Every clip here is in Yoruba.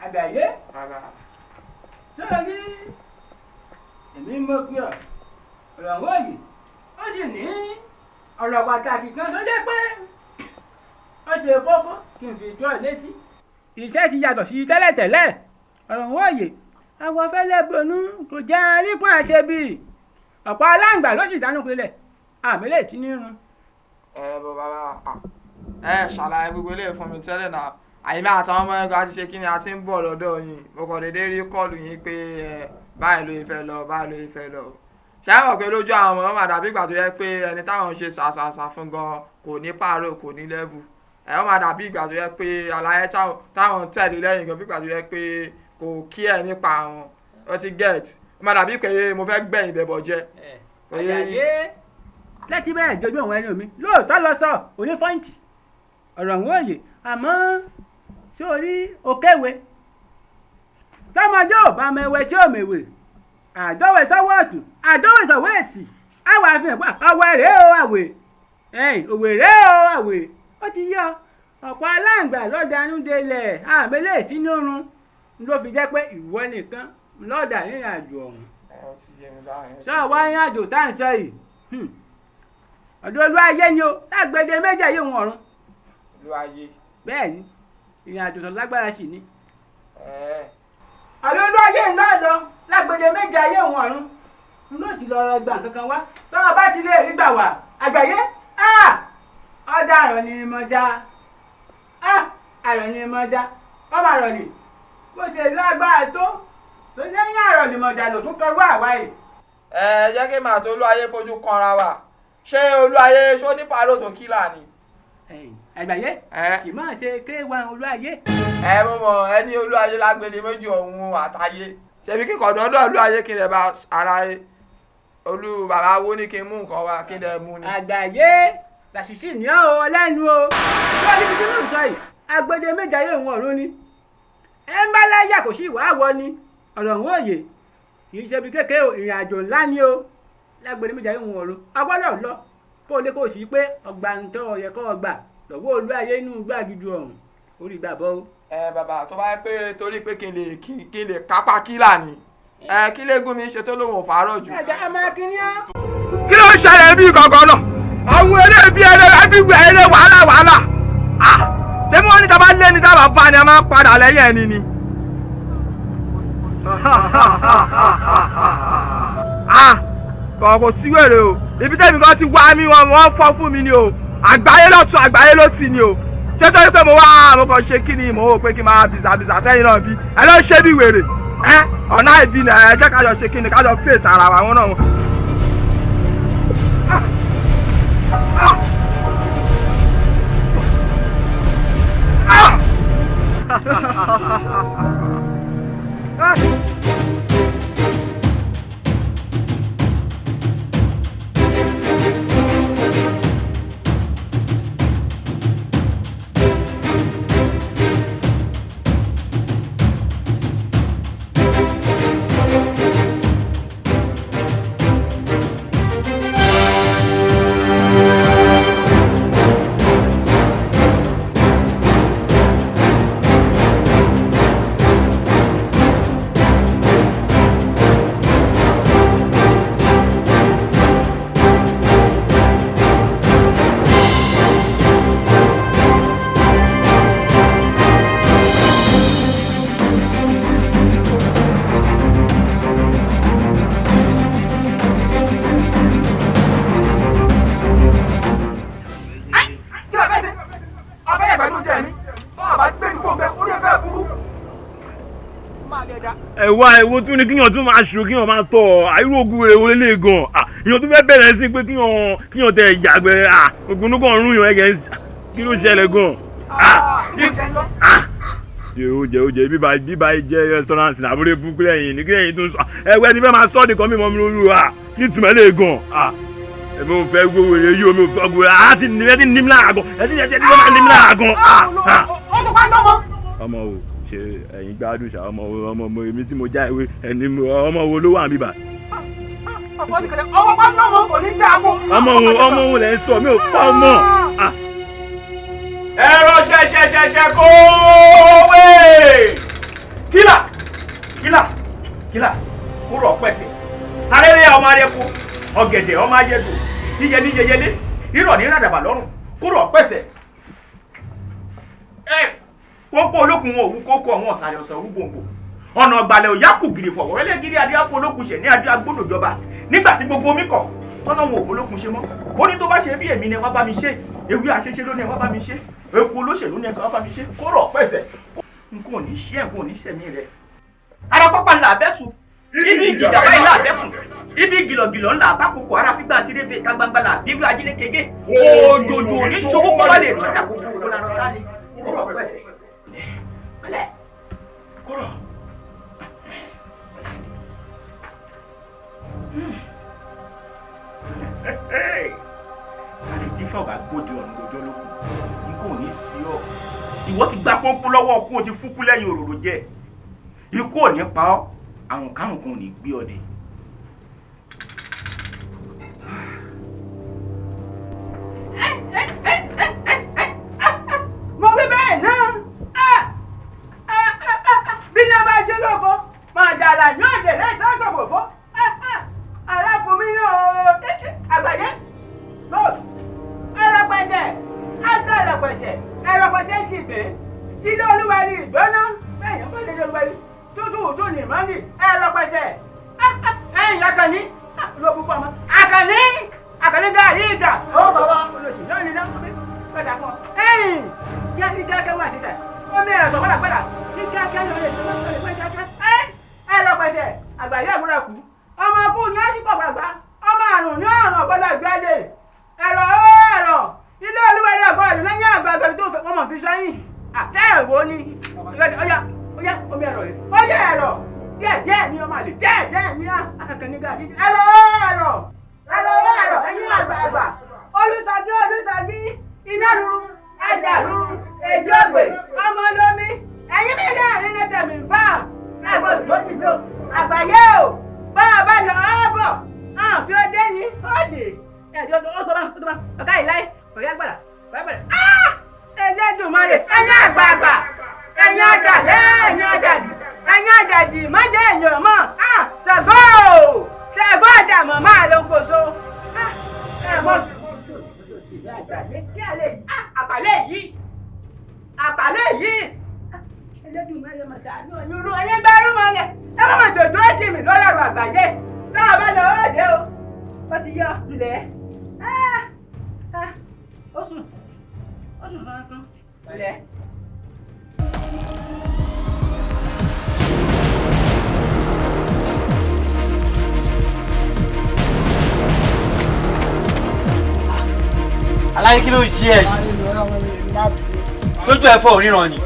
àgbáyé. sọ́ọ́rí èmi mọ̀ pé ọ̀rọ̀ wọ̀nyí ó sì ní ọ̀rọ̀ pàtàkì kan tó jẹ́ pé ó ṣe kókó kí n fi tó ọ létí. iṣẹ́ ti yàtọ̀ sí tẹ́lẹ̀tẹ́lẹ̀ ọ̀rọ̀ wọ̀nyí àwọn fẹ́lẹ́ bonú kò jẹ́ arípọ̀ àṣebí ọ̀pọ̀ aláǹgbà ló sì dánú pilẹ̀ àmì lè tí nírun. bàbá ṣàlàyé gbogbo eléyìí fún mi tẹ́lẹ̀ náà àyìnbá àtàwọn ọmọ ẹgbẹ́ àti ṣe kí ni a ti ń bọ̀ lọ́dọ̀ yín mo kàn déédéé rí kọ́ọ̀lù yín pé báyìí ló fẹ́ lọ báyìí ló fẹ́ lọ. ṣé ẹ mọ̀ pé lójú àwọn ọmọ màdàbí ìgbà tó yẹ pé ẹni táwọn ń ṣe ṣàṣàṣà fún gan kò ní pààrọ̀ kò ní lẹ́bù ẹ̀ wọ́n màdàbí ìgbà tó yẹ pé àlàyé táwọn ń tẹ̀lé lẹ́yìn gan bí ìgbà tó yẹ pé kò kí ẹ̀ nípa àwọn ó ti get ó màdàbí pé mo fẹ́ gbẹ̀yìn bẹ̀bọ̀ jẹ́. àyàyé lẹ́tí bẹ́ẹ̀ jojú àwọn ẹni mi lóòótọ́ lọ sọ òní fọ́ǹtì ọ̀rọ̀ ń wòye àmọ́ sórí òkèwé tọmọdé ò bá mẹwẹ tí ò mẹwẹ àdọ́wẹ̀ sọ́wọ́ ọ̀tún àdọ́wẹ̀ sọ́wọ́ ètì àwọn àfihàn pé ọwọ́ rèé o àwẹ̀ òwe rèé o àwẹ̀ ó ti yọ ọ̀pọ̀ aláǹgbà lọ́dàánú délẹ̀ àmẹ́lẹ̀ tí ní oorun ló fi jẹ́ pé ìwọ nìkan lọ́dà nínú àjò ọ̀hún. sọ wá ní àjò tá à ń sọ yìí ọ̀dọ̀ olúwayé ni o lágbèdè méjì ayé wọn ọ̀run. olúwayé. bẹ́ẹ̀ ni ìrìn àjò tó lágbára sì ni. ọ̀dọ̀ olúwayé ńlá lọ lágbèdè méjì ayé wọn ọ̀run n ló ti lọ gbà kankan wá tọ́wọ́ bá ti lè rí gbà wá àgbáyé ọ̀dà àrọ̀ ni mo já àrọ̀ ni mo já ọmọ àrọ̀ ni bó ṣe lágbára tó lẹ́yìn àrọ̀ ni mo já lò tún kọ́ wá àwáyé. jẹ́ kí màá tó olúwayé fojú kanra wa ṣé olúwayé ṣó ní pàrọ̀ tó kílà ni. àgbáyé kì máa ṣe kéwà olúwayé. mo mọ ẹni olúwayé lágbèdè méjì ọ̀hún àtàyé ṣebí kíkọ̀ dọ́dọ̀ olúwayé kí n lè bá ara olú bàbá wo ní kí n mú nǹkan wá kí n lè mú ni. àgbáyé làṣìṣì ní ọ́ lẹ́nu o ṣé níbi tí mò ń sọ yìí agbèdè méjì ayé òun ọ̀run ni ẹ ń bá láyà kò sí ìwà àwọ ni ọ̀rọ̀ òun òye kì í ṣe bí kékeré ìrìn àjò ńlá ni o lágbèdè méjì ayé òun ọ̀run agbọ́dọ̀ lọ kó o lè kó o sì pé ọgbà ń tọ́ ọyẹ kọ́ ọgbà lọ́wọ́ olúwayé inú gbàgìdù ọ̀hún orí ìgbàbọ̀ o. bàbá tó bá yẹ pé torí pé kí n lè kápá kílà ni kí lẹ́gùn mi ṣe tó lóun ò fàárọ̀ jù. ẹ̀jẹ̀ ọmọ akínyá. kí ló ń ṣẹlẹ̀ bí gangan náà àwọn eré bíi ẹgbẹ́ eré wàhálà tẹ́mú wọn ní tàbá lé ní tàbá bá ni a máa ń padà lẹ́yìn ẹni ni. kò sí wèrè o ibi tẹ́mi kan ti wá mi wọ́n fọ́ fún mi ni o àgbáyé lọ́tún àgbáyé lósì ni o ṣé torí pé mo kàn ṣe kí ni mo wò pé kí n máa bìsàbìsà fẹ́yìn náà bí ẹ ló ń ṣe bí wèrè ọ̀nà ìbí ni ẹ jẹ́ kájọ ṣe kí ni kájọ fèsì ara wa wọn náà. ẹ̀wá ẹ̀wọ́ tún ní kíyàn tún máa ṣò kíyàn máa tọ̀ àìrò ogun rẹ̀ wọlé lè gan èèyàn tún fẹ́ bẹ̀rẹ̀ sí pé kíyàn tẹ ìjàgbẹ́ ogun kan rún yàn ẹ̀gẹ́ kí ló ṣẹlẹ̀ gan. ó jẹ bíbá jẹ restaurant àbúrò fúnkú lẹ́yìn ní kílẹ̀yìn tó ń sọ ẹ̀wẹ́ ni fẹ́ máa sọ́ nìkan mímọ́ mi lóru ní ìtumọ̀ lè gan ẹ̀mí ò fẹ́ gbowó rẹ̀ yí omi ò fẹ́ gbowó rẹ̀ ti ní mi lára gan ẹ̀ ti ní mi lára gan. ọmọ o ṣe ẹ̀yin gbádùn ṣá ọmọ èmi tí mo já ìwé ẹni ọmọ wo ló wà níbà. ọmọ wo lẹ ń sọ mi ò pa ọmọ. ẹ̀rọ ṣẹ̀ṣẹ̀ṣẹ̀ṣẹ̀ kó wé ọ̀gẹ̀dẹ̀ ọmọ ayédùn yíyẹ ní yẹyẹlé rírọ̀ ní ràdàbà lọ́rùn kúrò pẹ̀sẹ̀. kókó olókun wọn òwú kókó ọ̀wọ́n ọ̀sàlẹ̀ ọ̀sán òwú gbòǹgbò ọ̀nà ọ̀gbàlẹ̀ òyà kù gìrì fọ̀wọ́ ẹlẹ́gìrì adéáfó olókun ṣẹ̀ ní adé agbódòjọba nígbà tí gbogbo omi kọ̀ tọ́nà wọn òwò olókun ṣe mọ́ ó ní tó bá ṣe bí èmi ni ẹ wá bá mi ṣe ewé àṣeṣe ló ní ẹ wá bá mi ṣe eku olóṣèlú ní ẹ wá bá mi ṣe kúrò pẹ̀sẹ̀ nǹkan ò ní ṣe ẹ̀ nǹkan ò ní ṣẹ̀mí rẹ̀ ara pápá ńlá abẹ́tù ibi ìgìjà báyìí ńlá abẹ́tù ibi ìgìlọ̀gìlọ̀ ńlá abákòókò ara fígbà àti rébè ká gbangba là bíbí ajílẹ̀ kége òdòdó ní ṣòwò kọ́ wálé lọ́jà gbogbo ìlànà sáré kúrò pẹ̀sẹ̀ mẹ́lẹ̀ kúrò. àti tí fọ̀gà gbòdì ọ̀nà lójó lókun nǹkan ò ní sí ọ ìwọ ti gba pọ́npọ́ lọ́wọ́ ọkùn o ti fúnkú lẹ́yìn òróró jẹ́ ikú ò ní pa ọ́ àrùn kárùn kan ò ní gbé ọ dé. mo wí bẹ́ẹ̀ náà bí ní a bá jẹ́ lóko máa dàrá ní òde lẹ́yìn tó ń sọ̀kò fún ara fún mi ní àgbáyé ẹrọpẹsẹ ti gbé ilé olúwa ní ìgbóná bẹ́ẹ̀ yẹn bá lè lọ́wọ́ yìí tútù tó ní ìmọ̀lì ẹrọpẹsẹ ẹ̀yìn akànní ló púpọ̀ mọ́ akànní gàrí ìgbà ó bàbá olóṣèlú lónìí náà pẹ̀lú àpọ̀ ẹ̀yìn kí á ní kíákẹ́ wà sísẹ̀ omi ẹ̀rọ sọ̀pọ̀lá pẹ̀lá kí kíákẹ́ lórí ètò ẹrọpẹsẹ àgbáyé àgbúrà kú ọmọ kú ní ásìkò gbàgbà ọmọ àrùn ní ọ̀rùn ọ̀gbọ́dọ̀ gbẹ́dẹ̀ ẹ̀rọ ilé olúwa ní àgọ́ àdúrà lẹ́yìn àgbàgbà tó fẹ́ wọ́n mọ̀ fi sẹ́yìn àṣẹ ẹ̀wò ni ọ̀yá omi ẹ̀rọ yìí ọ̀yá ẹ̀rọ díẹ̀ ní ọmọ àlè díẹ̀ ní akẹ́kẹ́ ní gàdí ẹ̀rọ ẹ̀yìn àgbààgbà olùsàgí iná ruru ẹja ruru èjì ògbè ọmọ lómi ẹ̀yìn mi ní àárín ní tẹ̀mí fà ẹ̀gbọ́n tó ti lò àgbáyé o bá a bá lọ ọ́ bọ̀ fi ó dé ní ọ̀dì ẹ̀jọ̀ ó tó bá ọ̀ká ìláyé ọ̀rẹ́ agbára ẹ̀jẹ̀ dùnmọ́rẹ̀ ẹ̀yìn àgbààgbà ẹ̀yìn àjàdì mọ́jẹ́ èèyàn mọ́ ṣàgọ́ àjàmọ́ máa ló ń kóso àpàlẹ́ yìí ẹlẹ́dùnmọ́rẹ̀ mọ̀tà ní ọ̀nùrú ẹ̀yìn gbárùn mọ́lẹ̀ ẹ má mọ̀ dòdó ẹ̀jì mi lọ́rọ̀ àgbáyé náà bá lọ ọ̀dẹ́ o ó ti yọ ǹlẹ́ ó sùn kankan ǹlẹ́. aláyé kí ló ń ṣe ẹ tójú ẹ fọ òríran ni.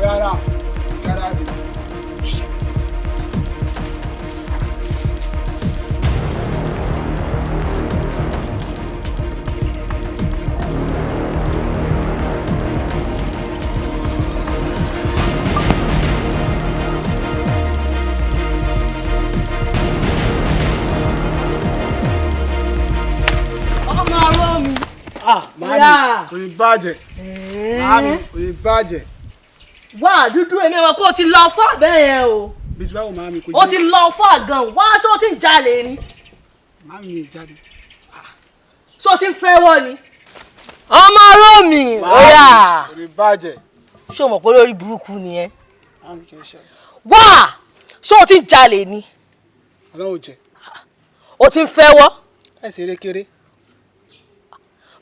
Màámi kò ní bàjẹ́. Màámi kò ní bàjẹ́. Wá dúdú èmi ẹ̀wọ̀n kó o ti lọ fún àbẹ́ yẹn o. Bí ti báwo màámi kò jẹ́. O ti lọ fún àgàn wá ṣé o ti ń jalè ni. Màámi mi jáde. Ṣé o ti ń fẹ́ wọ́ ni. Ọmọ Rómi óyá. Kò ní bàjẹ́. Ṣé o mọ̀ pé lórí burúkú ni ẹ? Màámi kì í ṣe. Wá ṣé o ti ń jalè ni. Ọlọ́run jẹ. O ti ń fẹ́ wọ́. Ẹ ṣe erékeré.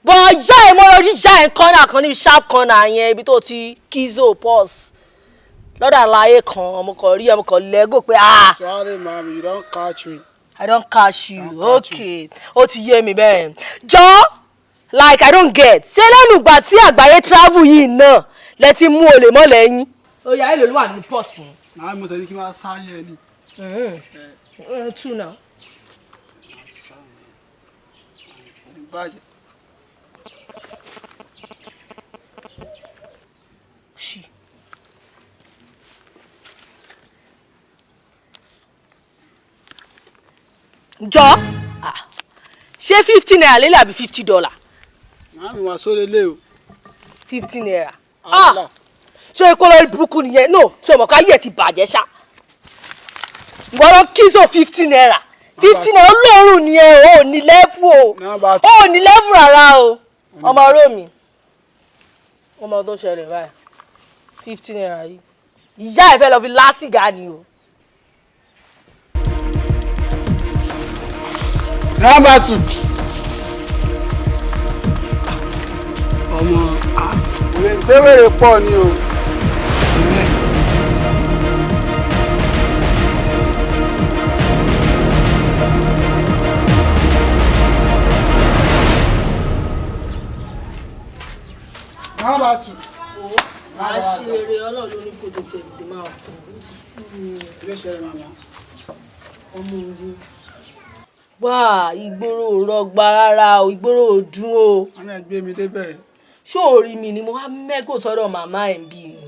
Bọ̀ yá ẹ̀ mọ́ lórí yá ẹ̀ kọ́nà kan níbi sharp corner yẹn ibi tó ti kízo pause lọ́dà láyé kan ọmọ kan rí ọmọ kan lẹ́gò pé Sorry màámi, you don't catch me. I don't catch you. Okay. Ó ti yé mi bẹ́ẹ̀. Jọ́ like I don't get. Ṣé lẹ́nu ìgbà tí àgbáyé travel yìí náà lẹ ti mú olè mọ́ lẹ́yìn? Ó yá èlò ló wà ní pọ́ọ̀sì. Màámi mo sọ ní kí wọ́n á sáyẹn ni. Tú náà. Kò ní bàjẹ́. Jọ́ ṣé $50 lélẹ̀ àbí $50? Màámi wà sórí ilé o. $50. Allah. Ṣé ikú lórí burúkú nìyẹn? No, ṣé ọmọ ká yẹ̀ ti bàjẹ́ ṣá. Ìwọ lọ kíso $50. 15 naira olóòórùn ni ẹ ò ní lẹ́fù o ò ní lẹ́fù rárá o ọmọ ọ̀rọ̀ mi ọmọ tó ṣẹlẹ̀ báyìí 15 naira yìí ìyá ẹ̀ fẹ́ lọ fi lásìgá ni o. Number 2. ọmọ ìgbéwèrè pọ̀ ni o. Number 2. máa ṣe eré ọlọ́run ló ní kó tètè dìde máa kún ó ti sú mi. ilé iṣẹ́ rẹ̀ màmá. ọmọ òru. wá ìgboro ò rọgbà rárá o ìgboro ò dún o. wọn náà gbé mi débẹ̀. ṣó orí mi ni mo wá mẹ́kò sọ́dọ̀ màmá ẹ̀ ń bí mi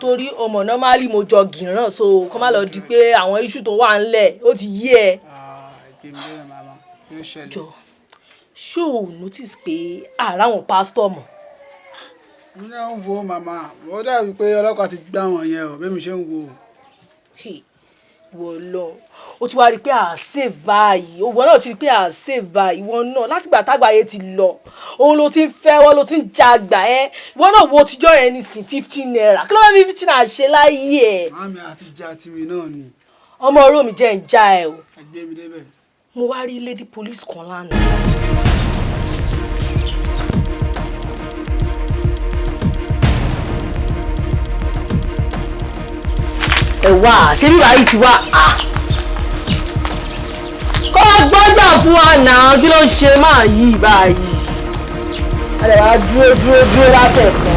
torí ọmọ normally mo jọ gìràn so kó má lọ di pé àwọn iṣu tó wà ńlẹ̀ ó ti yí ẹ. gbé mi débẹ̀ màmá yóò ṣẹlẹ̀. jọ ṣó o notice pé àrà àwọn pásítọ̀ mọ̀. mi náà ń wo màmá wọ́n dàbí pé ọlọ́pàá ti gbá wọn yẹn o bẹ́ẹ̀ mi ṣe ń wo. wọ́n lọ o ti wá rí i pé à ń save báyìí òwò náà ti rí i pé à ń save báyìí ìwọ náà látìgbà tágbàáyé ti lọ òun ló ti ń fẹ́ wọ́n ló ti ń jagbà ẹ́ ìwọ náà wo tíjọ́ yẹn nísìn 15 naira kí ló bá fi 15 naira ṣe láyé ẹ̀. màmí àti já tìmí náà ni. ọmọ oró mi jẹ́ ń já ẹ o. gbé mi débẹ̀. mo wá rí lady police kan lánàá. ẹ wá ṣé bí wàá yìí ti wá kó wá gbọ́jà fún wa náà kí ló ń ṣe máa yí báyìí a lè wá dúró látẹ̀kan.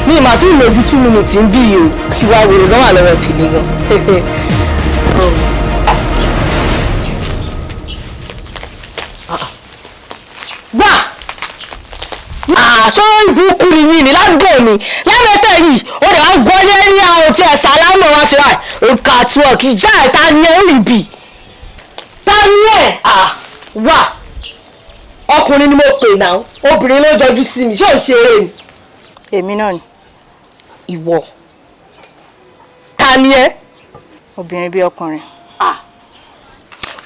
mi ì máa tún lójú 2 minutes ń bí yìí o ìwà wèrè gan wà lọ́wọ́ tèmi gan. gbà àṣọ ìbùkún ni yìí ní ládùúgbò mi lẹ́mẹ̀tẹ̀ yìí ó lè wá gbọ́lé ní àwọn tí ẹ̀ sálámù wá sí wáyé òkà àtúwọ̀kì já ẹ̀ ta ni ẹ̀ ó rì bì ta ni ẹ̀ wà ọkùnrin ni mo pè náà obìnrin ló jọjú sí mi ṣé ò ṣe eré ni. èmi náà ni. ìwọ ta ni ẹ. obìnrin bí ọkùnrin.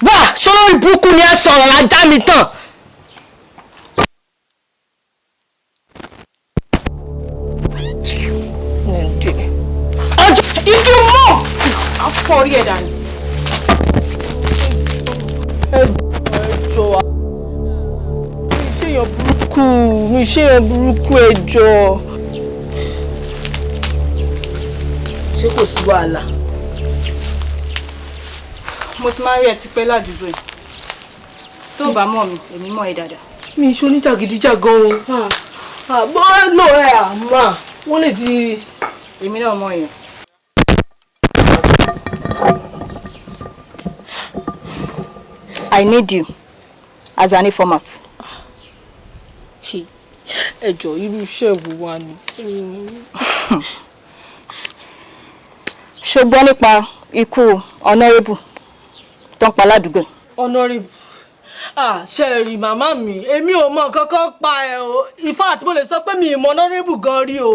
wà ṣọ́ ìbùkún ni ẹ sọ̀rọ̀ lájà mi tán. If you move, I'll fall here then. Mi ṣe èèyàn burúkú ẹjọ́. Ṣé kò sí wàhálà? Mo ti máa ń rí ẹ tipẹ́ ládùúgbò yìí. Tó o bá mọ̀ mi, èmi mọ̀ ẹ́ dáadáa. Mi ṣe oníjàgídíjàgan o. Àbọ̀ lò ẹ̀ àmà. Wọ́n lè ti. Èmi náà mọ̀ èèyàn. I need you as an informant. Ẹjọ́ irú iṣẹ́ wo wá ni? Ṣùgbọ́n nípa ikú honorable tó ń pa ládùúgbò. Honorable ṣe rí màmá mi èmi ò mọ kankan pa ẹ o in fact mo lè sọ pé mi ì mọ honorable gan rí o.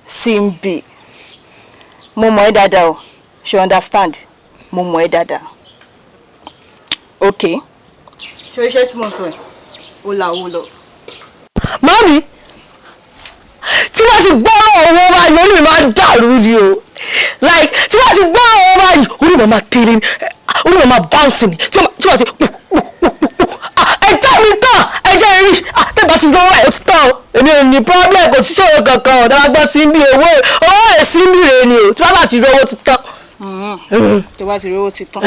Simbi mo mọ̀ ẹ́ dáadáa o ṣe understand mo mọ̀ ẹ́ dáadáa okay ṣe iṣẹ́ tí mo sọ ẹ̀ ó là owó lọ. Màmí tí wọ́n ti gbọ́ owó báyìí orí mi máa dàrú ni o like tí wọ́n ti gbọ́ owó báyìí orí mi máa tẹ̀lé ni orí mi máa bounce ni tí wọ́n ti ẹjẹ́ mi tán ẹjẹ́ rí tẹ́gbà ti gbọ́ ẹ̀ ti tán èmi ò ní problem kò sí ṣòro kankan ọ̀dà máa gbọ́ sí bí owó rẹ̀ sí bí rẹ̀ ni o tí wọ́n bá ti rí owó ti tán. tí wọ́n bá ti rí owó ti tán.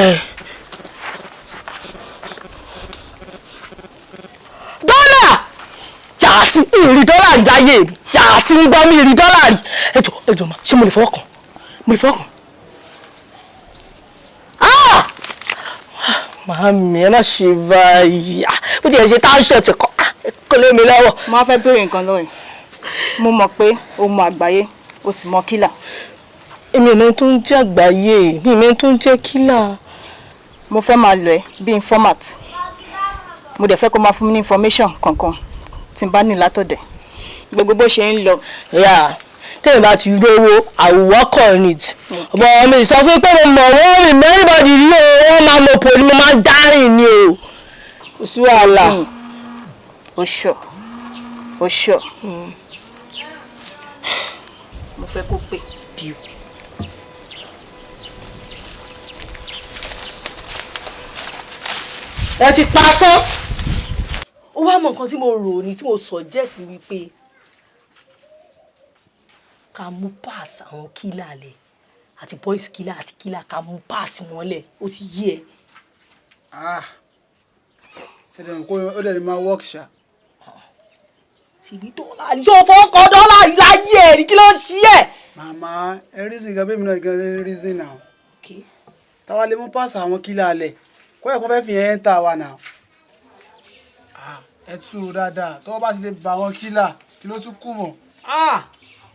dọ́là yàásí ìrì dọ́là rí láyé mi yàásí ń gbọ́ mi ìrì dọ́là rí ẹjọ́ ma ṣé mo lè fọwọ́ kàn mo lè fọwọ́ kàn. Màámi ẹ má ṣe báyìí bó ti yẹ ṣe táṣọ̀tì kọ́ lé mi lọ́wọ́. mo á fẹ́ béèrè nǹkan lọ́wọ́ ẹ̀ mo mọ̀ pé o mọ àgbáyé o sì mọ kílà. èmi ò mẹ́ni tó ń jẹ́ àgbáyé mi ò mẹ́ni tó ń jẹ́ kílà. mo fẹ́ máa lọ ẹ́ bí informant mo dẹ̀ fẹ́ kó máa fún mi ní information kankan tí n bá ní látọ̀dẹ̀ gbogbo bó ṣe ń lọ. tẹ́yìn bá ti rówó I will work on it. ọmọ mi sọ fún pé mo mọ̀ wọ́n rìn mẹ́rìnbọ̀dì rí o wọ́n máa mọ̀ pò ní mo máa dárìn ni o kò sí wàhálà. o sure mo fẹ́ kó pé díò. ẹ ti pa sán. ó wá mọ nǹkan tí mo rò ní tí mo suggest ni wípé ká mú pass àwọn kílà lẹ̀ àti boys kílà àti kílà ká mú pass wọn lẹ̀ ó ti yí ẹ. ṣe dẹ̀ kó ó dẹ̀ lè máa work ṣá. ṣèbí dọ́là ní. ṣé o fọwọ́ kọ dọ́là láyé ẹ̀ ní kí ló ń ṣí ẹ̀. màmá ẹ reason gan bẹ́ẹ̀ mi náà gan reason náà. táwa lè mú pass àwọn kílà lẹ̀ kó ẹ̀kọ́ fẹ́ fi ẹ̀ ń ta wa náà. ẹ tú u dáadáa tọ́wọ́ bá ti lè bá àwọn kílà kí ló tún kù mọ́.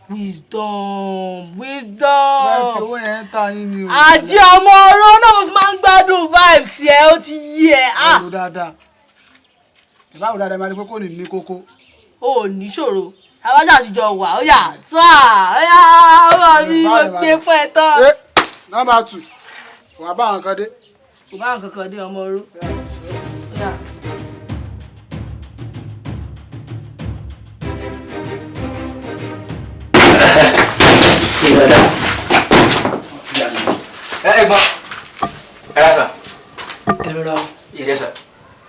Wisdom. bẹ́ẹ̀ fi owó yẹn ń ta yín ni o. àti ọmọ ọ̀rọ̀ náà mo fi máa ń gbádùn vibes ẹ ó ti yí ẹ. ẹ wò dáadáa ìbáwò dáadáa máa ní pé kò ní kókó. o ò níṣòro àwa ṣàtijọ́ wà ó yà tó à ó yà ọmọ mi mo gbé fún ẹ tán. nọ́mbà 2 wà bá àwọn kan dé. kò bá àwọn kankan dé ọmọ oró. ẹ̀gbọ́n ẹ rà sà. ẹ rọra o. yẹ sà.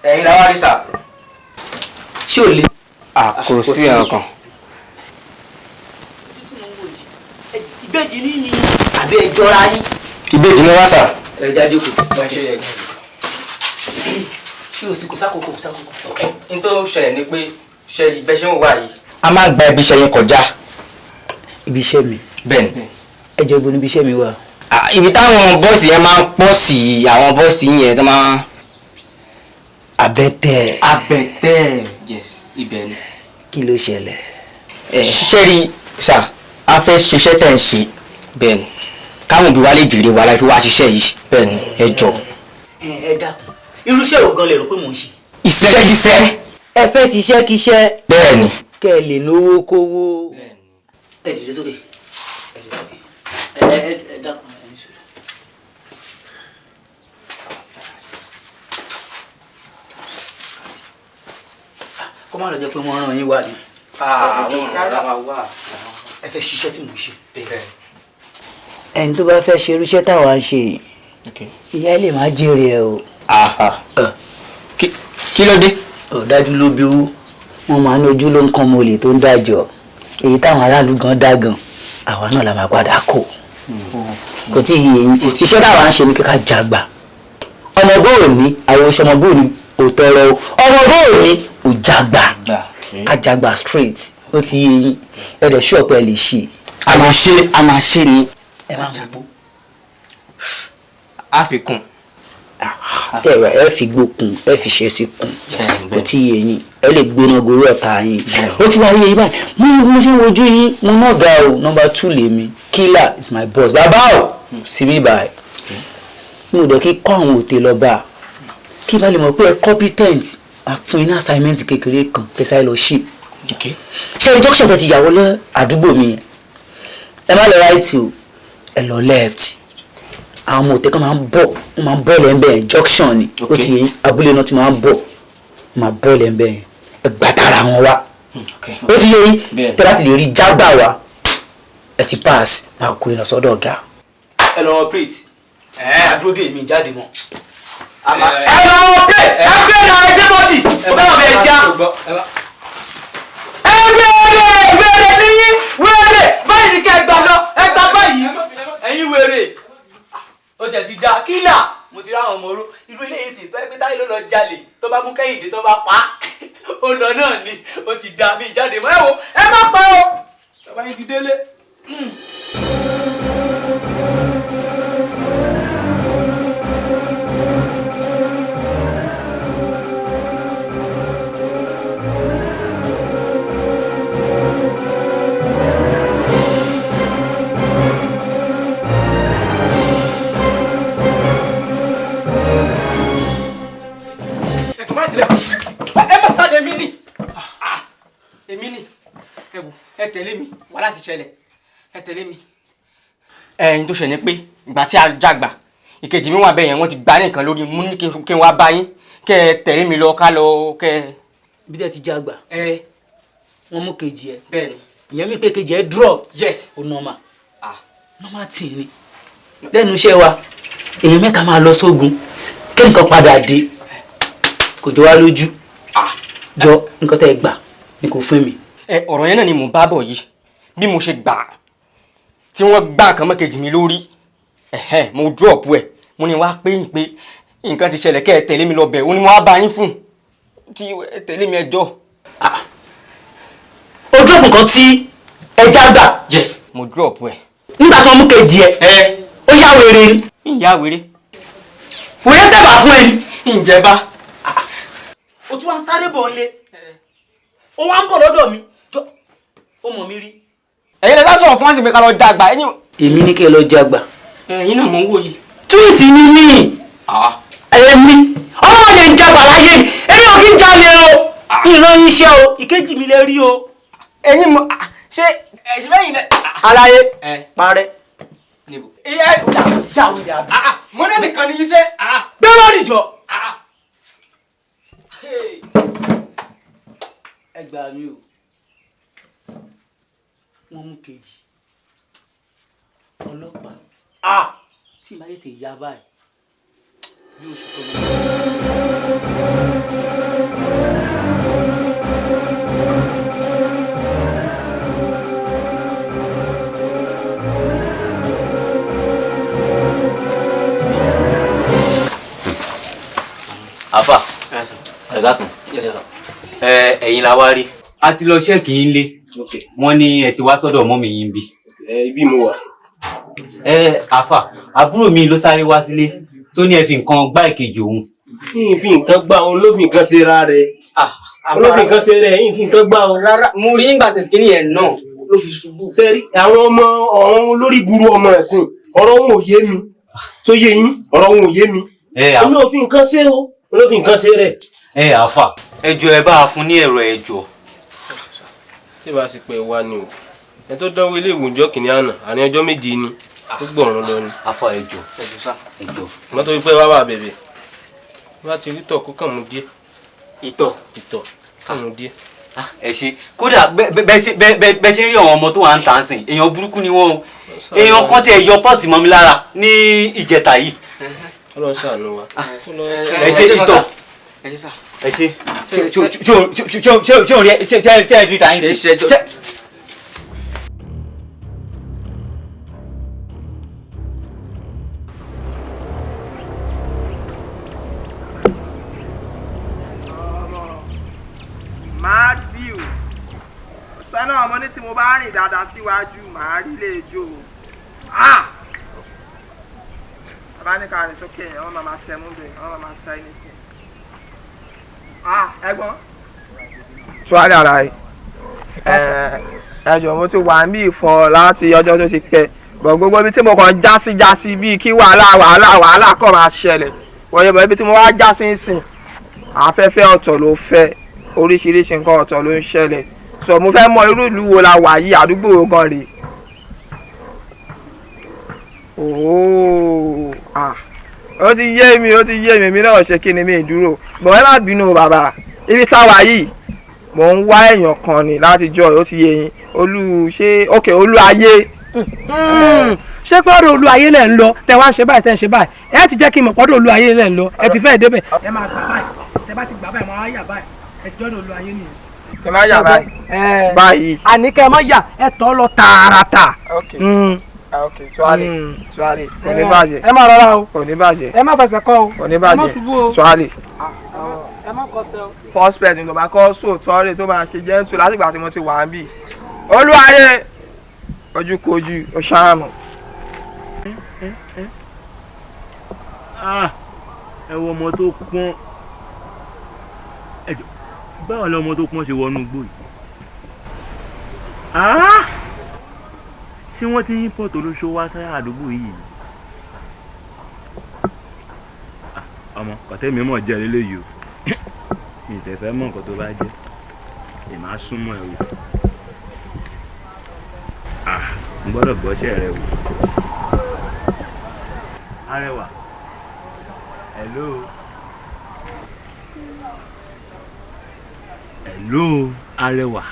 ẹ̀yin làwọn àrí sà. ṣé ò le. kò sí ọkàn. ìbejì ní ni àbí ẹ jọra yín. ìbejì ni wá sà. ẹ jáde kù. ṣé o sì kò sákòókò kò sákòókò. ok n tó ṣẹlẹ̀ ni pé ṣe ibẹ̀ ṣe ń wà yìí. a máa ń gba ibi iṣẹ́ yẹn kọjá. ibi iṣẹ́ mi. bẹ́ẹ̀ni. ẹ jẹ́ ibo níbi iṣẹ́ mi wà. ibi táwọn bọ́ọ̀sì yẹn máa ń pọ̀ sí àwọn bọ́ọ̀sì yẹn tó máa. Abẹ́tẹ̀. Abẹ́tẹ̀. yes ibẹ̀ ni. kí ló ṣẹlẹ̀. ṣẹ́rí sà a fẹ́ ṣiṣẹ́ tẹ̀ ń ṣe bẹ́ẹ̀ ni káwọn òbí wa lè jèrè wa láì fi wá ṣiṣẹ́ yìí bẹ́ẹ̀ ni ẹ jọ. ẹ dákun irúṣẹ́ wo gan lè rò pé mò ń ṣe. iṣẹ́. ẹ fẹ́ ṣiṣẹ́ kíṣẹ́. bẹ́ẹ̀ ni. kẹ́ ẹ lè náwó kówó. ẹ dìde sókè ẹ dákun ẹ ní sùúrù. kó má lọ jẹ́ pé wọ́n rán yín wá ni. àwọn ará wa wà. ẹ fẹ́ ṣiṣẹ́ tí mò ń ṣe. ẹni tó bá fẹ́ ṣe irúṣẹ́ táwa ń ṣe yìí ìyá lè má jèrè ẹ o. kí ló dé. ọ̀dájú ló bí owó wọn máa ń ojú ló ń kan mọ́ olè tó ń dájọ́ èyí táwọn aráàlú gan dá gan àwa náà la máa padà kó kò tí ì yé yín iṣẹ́ táwa ń ṣe ní kíkà jàgbà ọmọ bóò ní àwọn oṣù ọmọ bóò ní òtọrọ ọmọ bóò ní òjàgbà ká jàgbà straight ó ti yé yín ẹ̀rẹ̀ ṣọ́ọ̀pù ẹ̀ lè ṣe. a máa ṣe ni. ẹ máa ń gbó. àfikún. ẹ fi gbókun ẹ fi ṣe sí kun kò tí ì yé yín ẹ lè gbóná gorí ọ̀tá yín ó ti wá yé yín báyìí mo ṣe ń wojú yín mo náà ga o number 2 lèmi killer is my boss bàbá o síbí báyìí mo dẹ̀ kí kọ́ àwọn òtè lọ́ba kí n bá lè mọ̀ pé ẹ competent fún iná assignment kékeré kan kẹsà ẹ lọ ṣe ṣe junction tẹ ti yàwó lọ àdúgbò mi yẹn ẹ má lọ right o ẹ lọ left àwọn ọmọ òtẹ́ kan máa ń bọ̀ lẹ́ńbẹ̀ẹ́ junction ni ó ti yẹn abúlé náà ti máa ń bọ̀ máa bọ́ lẹ́ńbẹ̀ẹ́ ẹ gbàtàrà wọn wá ó ti yẹ yín tẹ́ láti lè rí jágbà wá ẹ ti pass máa kó iná sọ́dọ̀ ọ̀gá. ẹ lọ operate àdúró dé mi jáde mọ́. ẹ lọ operate agbẹ́rẹ́ ẹgbẹ́bọ́dì ó fẹ́ràn bẹ́ẹ̀ já. wẹ́rẹ́ ní yín wẹ́rẹ́ báyìí ní kẹ́ ẹ gbà lọ ẹ gbà báyìí ẹ̀yin wẹ́rẹ́ ó tẹ̀ ti da kílà mo ti ráwọn ọmọ oró irú ilé yìí sì tó ẹgbẹ́ táyé ló lọ jalè tó bá mú kẹ́hìndé tó bá pa ó lọ náà ni ó ti da mí jáde mọ́ ẹ wo ẹ má pa o bàbá yín ti délé. èmi ni ẹ wò ẹ tẹ̀lé mi wà láti ṣẹlẹ̀ ẹ tẹ̀lé mi. Ẹ̀yin tó ṣe ni pé ìgbà tí a jàgbà ìkejì mi wà bẹ́ẹ̀ yẹn wọ́n ti gbá nìkan lórí mú ní kí n wá bá yín kẹ́ ẹ tẹ̀lé mi lọ ká lọ kẹ́. bí tẹ́ ti jàgbà wọ́n mú kejì ẹ. bẹ́ẹ̀ ni. ìyẹn mi pé kejì ẹ drop. yes. ó normal. normal tí ni lẹ́nu iṣẹ́ wa èèyàn mẹ́ta máa lọ sógun kẹ́nìkan padà dé kò jọ wá lójú jọ nǹkan tẹ́ ẹ gbà ni kò fún mi. ọ̀rọ̀ yẹn náà ni mò ń bá bọ̀ yìí bí mo ṣe gbà tí wọ́n gbá nǹkan mọ́kejì mi lórí mo drop ẹ̀ mo ní wá pé nǹkan ti ṣẹlẹ̀ kẹ́ ẹ tẹ̀lé mi lọ bẹ̀ ó ní mo wá bá yín fún tí ẹ tẹ̀lé mi ẹjọ́. o drop nǹkan tí ẹja gbà. yes mo drop ẹ̀. nígbà tí wọ́n mú kejì ẹ ó yá wèrè ni. ìyá wèrè. wèrè tẹ̀bà fún ẹ ni. ìjẹba. o tún wá ń sáré bọ̀ ọ́lé o wá ń bọ̀ lọ́dọ̀ mi ó mọ̀ mi rí. ẹ̀yin lè ká sọ̀rọ̀ fún àṣìpẹ́ ká lọ jàgbà ẹ̀yin. èmi ní kí ẹ lọ jàgbà. ẹ̀yin náà mò ń wò yìí. túwìsì ni mí. èmi ọlọ́run lè jàgbà láyé èmi ò kí ń jalè o ìran iṣẹ́ o ìkejì mi lè rí o. ẹ̀yin mọ ṣé ẹ̀sìn lẹ́yìn lẹ. aláyé parẹ́. iye jáwé yà bí. mo ní nìkan ní iṣẹ́. bẹ́ẹ̀ bá nìjọ. ẹ gbà mí o wọ́n mú kejì ọlọ́pàá tí màá tètè yá báyìí bí oṣù tó lọ. Àfà ẹ̀gásùn ẹ̀yin la wá rí a ti lọ ṣẹ́ẹ̀kì yín lé wọ́n ní ẹ ti wá sọ́dọ̀ mọ́mì yín bí. Ibi mo wà. Àfà àbúrò mi ló sáré wá sílé tó ní ẹ fi nǹkan gbá ìkejì òun. Yín fi nǹkan gbá òun ló fi nǹkan ṣe ra rẹ̀. Ló fi nǹkan ṣe rẹ̀ yín fi nǹkan gbá òun. Rárá mo rí ìgbà tẹ̀sí kí ni ẹ̀ náà ló fi ṣubú. Sẹ́rí àwọn ọmọ ọ̀hún olórí burú ọmọ ẹ̀sìn ọ̀rọ̀ wọn ò yé mi tó yé yín ọ̀rọ̀ wọn ò yé mi. Èmi ò fi nǹkan ṣe o ló fi nǹkan ṣe rẹ̀. Àfà ẹ jọ̀ọ́ ẹ bá a fún ní ẹ̀rọ ẹ jọ̀ọ́. Tí bá sì pé wá ni o ẹ tó dánwó ilé ìwòjọ́ kìnìún àná àní ọjọ́ méje ni ó gbọ̀ràn lọ ni. Àfà ẹ jọ̀ọ́ ẹ jọ̀ọ́. Wọ́n tó wípé wá wà bẹ̀bẹ̀ wá ti rí tọ̀ kó kàn mú díẹ̀. ìtọ̀ kàn mú díẹ̀. Ẹ ṣe kódà bẹ́ẹ̀ ṣe rí àwọn ọmọ tó wà ń tà ń sìn èèyàn burúkú ni wọ́n o èèyàn kan tẹ̀ yọ pọ́ọ̀sì mọ́ mi lára ní ìjẹta yìí. Ọlọ́run ṣàánú wa. Ẹ ṣe ìtọ̀ ẹ ṣe ṣé o rí ẹ rí ta yín sí. mad view sọ́nà ọmọ ní tí mo bá rìn dáadáa síwájú màá rí lè jó bàbá ní ká rìn sókè yẹn wọ́n máa tẹ mú bẹ́ẹ̀ wọ́n máa tẹ ẹni tí. Ẹ̀gbọ́n. Tuwálé ara yìí. Ẹjọ́ mo ti wà ní ìfọ̀ láti ọjọ́ tó ti pẹ́. Bọ̀ gbogbo ibi tí mo kàn já sí bíi kí wàhálà kọ̀ máa ṣẹlẹ̀. Wọ́n yẹ bọ̀ ibi tí mo wá já sí ń sìn. Afẹ́fẹ́ ọ̀tọ̀ ló fẹ́. Oríṣiríṣi nǹkan ọ̀tọ̀ ló ń ṣẹlẹ̀. So mo fẹ́ mọ irú ìlú wo la wà yìí àdúgbò wo gan rèé. Ó ti yé mi èmi náà ṣe kí ni mi dúró bọ̀ ẹ má bínú bàbá ibi táwa yìí mò ń wá èèyàn kan ni láti jọ ó ti yé yín olú ayé. ṣé pọ́dọ̀ olú ayé lẹ̀ ń lọ tẹ wá ṣe báyìí tẹ ń ṣe báyìí ẹ ti jẹ́ kí n mọ̀ pọ́dọ̀ olú ayé lẹ̀ ń lọ ẹ ti fẹ́ débẹ̀. ẹ máa gbà báyìí tẹ bá ti gbà báyìí máa yà báyìí ẹ ti jọ́dọ̀ olú ayé nìyẹn. ẹ má yà báyìí. àní kẹ́ ẹ má yà ẹ tọ́ lọ tààràtà. Tuwálé kò ní bàjẹ́. ẹ má rọra o kò ní bàjẹ́. ẹ má fẹsẹ̀ kọ́ o kò ní bàjẹ́. ẹ má ṣubú o. Tuwálé. ẹ má kọsẹ̀ o. first person tó bá kọ́ sóòtọ́ rẹ̀ tó máa ṣe jẹ́ǹtù látìgbà tí mo ti wà ń bì. Olúwayé ojúkojú ọ̀ṣàmù. Ẹ wo ọmọ tó pọ́n báwo ni ọmọ tó pọ́n ṣe wọnú igbó yìí. Ṣé wọ́n ti yín pọ̀tò olóṣó wá sáyà àdúgbò yìí? Ọmọ kọ̀tẹ́ mi mọ̀ jẹ́ lélẹ́yìí o mi ì tẹ̀fẹ́ mọ̀ nǹkan tó bá jẹ́ èmi á súnmọ́ ẹ̀ wò. n gbọ́dọ̀ gbọ́ṣẹ́ rẹ wò. Arẹwà. Hello. Hello, Arẹwà.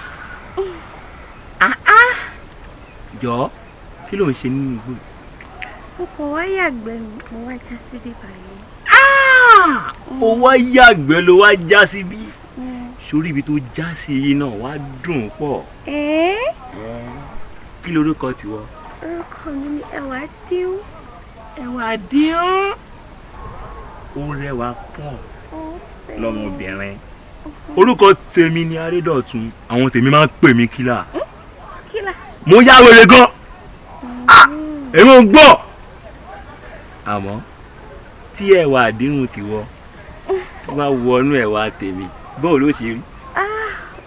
Jọ̀ọ́, kí ló ń ṣe nínú igbó? Mo kàn wá yàgbẹ́ mi, mo wá já síbí báyìí. Ó wá yàgbẹ́ ló wá já síbí. Sórí ibi tó já sí yìí náà wá dùn pọ̀. Kí lorúkọ tiwọ? Orúkọ mi ni Ẹwàdíún. Ẹwàdíún. Ó rẹwà pọ̀ lọ́mọbìnrin. Orúkọ tèmi ni Adédọ̀tun. Àwọn tèmi máa ń pè mí Kílà. Kílà. Mo yá wèrè gan. Èmi ò gbọ́. Àmọ́ tí Ẹwàdíún tiwọ tó bá wọnú ẹ̀wà tèmi bọ́ọ̀ ló ṣe rí.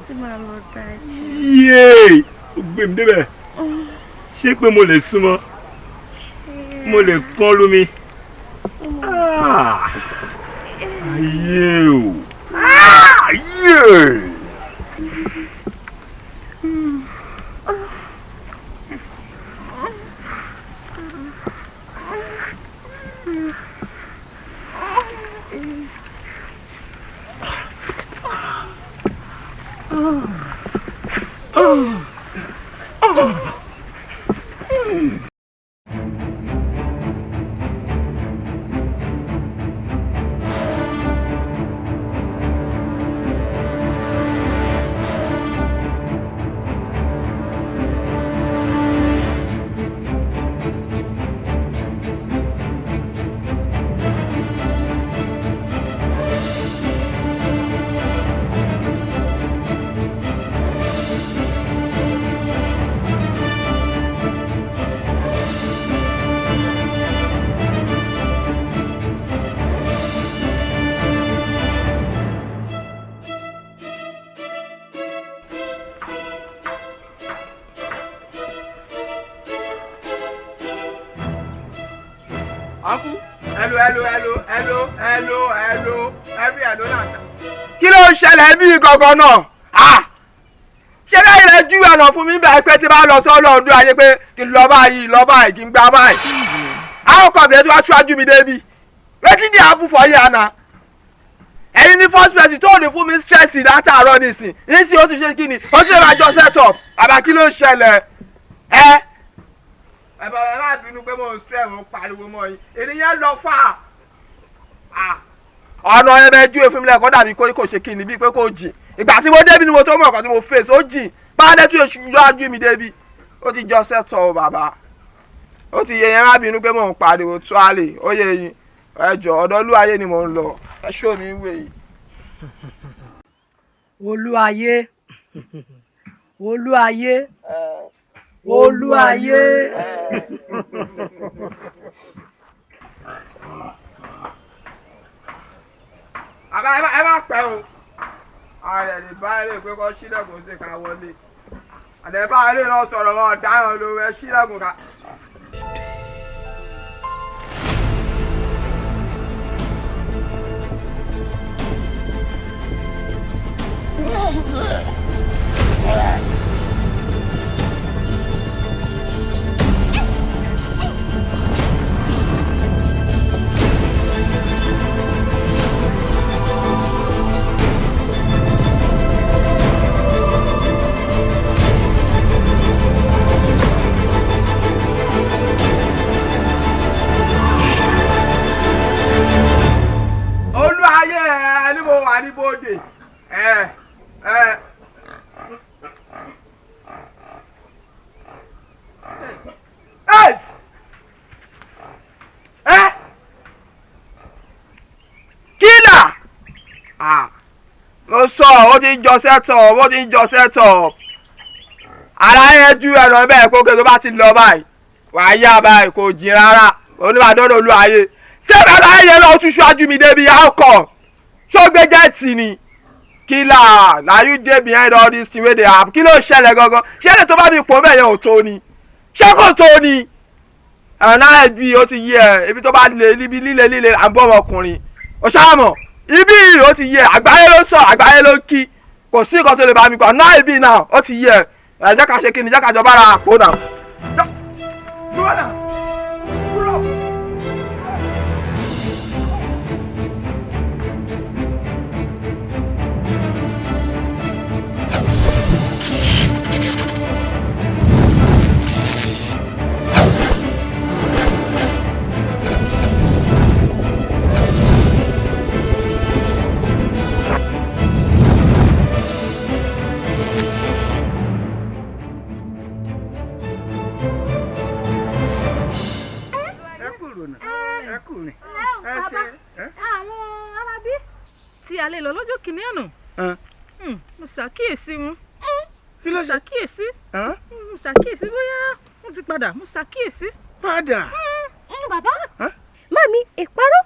Tí màá lọ dájú. Yéè! Ó gbé mi débẹ̀. Ṣé pé mo lè súnmọ́? Mo lè pọ́n lómi. Ayé o! Ayé! Kí ló ń ṣẹlẹ̀ bí gangan náà? Ṣé bẹ́ẹ̀ ilẹ̀ ju ọ̀nà fún mi bẹ́ẹ̀ pé tí bá lọ sọ́lọ́ ọdún ayé pé kí n lọ báyìí kí n gbá báyìí. Àwọn kan bẹ̀rẹ̀ tí wọ́n ṣáájú mi débi. Wetin dey happen for here na? Ẹ̀yin ní first person tó ní fún mi stress látàárọ̀ nísìn. Nísìn ó ti ṣe kí ni? Ó ti máa jọ set up. Àbá kí ló ń ṣẹlẹ̀? Ẹ má bínú pé mo ń stress mo pariwo mọ́ yín. Ènìyàn lọ fà. Ọ̀nà ẹ̀rẹ̀ ju èfún mi lẹ́kọ̀ọ́ dàbí kò ṣe kí ni bíi pé kò jìn. Ìgbà tí mo débi ni mo tó mọ̀ ọ̀kan tí mo face ó jìn. Báyọ̀ tí oṣù yọjú mi débi. Ó ti jọ set up bàbá. Ó ti yẹ yẹn má bínú pé mo ń pariwo tó àlè. Ó yẹ yín. Ẹ jọ̀ọ́ ọ̀dọ̀ Olúwayé ni mo ń lọ. Ẹ ṣó mi wé yìí. Olúwayé. Olúwayé. Olúwayé. Àbá ẹ má pẹ́ o. Ààrẹ lè bá ilé pé kọ́ sílẹ̀kùn sí ká wọlé. Àdẹ bá ilé náà sọ̀rọ̀ wọn dáhùn ló ẹ sílẹ̀kùn ká. Olúwayé ẹ ní mo wà ní bòde. Kílà! Mo sọ ó ti ń jọ sẹ́tọ̀ ó ti ń jọ sẹ́tọ̀. Ara yẹn ju ẹ̀rọ bẹ́ẹ̀ kó kí tó bá ti lọ báyìí. Wàá yá báyìí kò jìn rárá. Oníbàdàn Olúwayé. Ṣé bàbá yẹn lọ tún ṣáájú mi débi alcohol? Ṣó gbé jẹ́ẹ̀tì ni? Kílà, na you dey behind all this thing wey dey happen. Kí ló ṣẹlẹ̀ gangan? Ṣé ẹni tó bá mi pò mẹ́yẹn ò tó ni? Ṣé kò tó ni? Ẹ̀rọ ẹbí ó ti yé ẹ̀, ibi tó bá lè níbi líle à ń bọ́ ọmọkùnrin. Ó ṣáàmọ̀, ibi ó ti yé àgbáyé ló sọ, àgbáyé ló kí. Kò sí nǹkan tó lè bá mi gbà. Náà ibi náà ó ti yé ẹ̀. Jẹ́ ká ṣe kí ni, jẹ́ ká jọ bára àpò náà. dúró náà dúró. alẹ́ lọ lọ́jọ́ kìíní àná mo ṣàkíyèsí wọn kí ló ṣàkíyèsí mo ṣàkíyèsí bóyá wọ́n ti padà mo ṣàkíyèsí. padà. bàbá mami ìparọ́